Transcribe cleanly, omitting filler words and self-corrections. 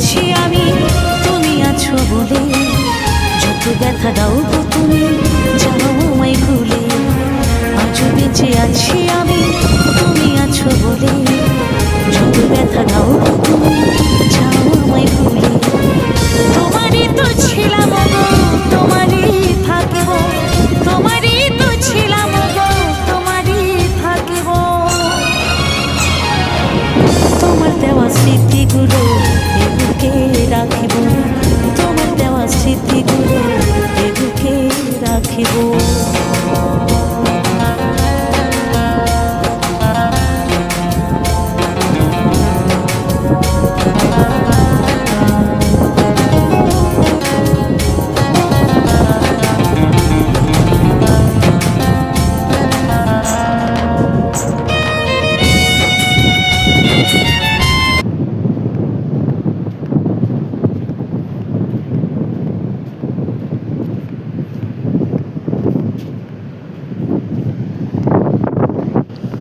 আছি আমি তুমি আছো বলে, যত ব্যথা দাও গো তুমি যাও আমায় ভুলে। আজও বেঁচে আছি আমি তুমি আছো বলে, যত ব্যথা দাও গো তুমি যাও আমায় ভুলে। তোমারই তো ছিলাম গো তোমারই থাকিব, তোমারই তো ছিলাম গো তোমারই থাকিব। তোমার দেওয়া স্মৃতিগুলো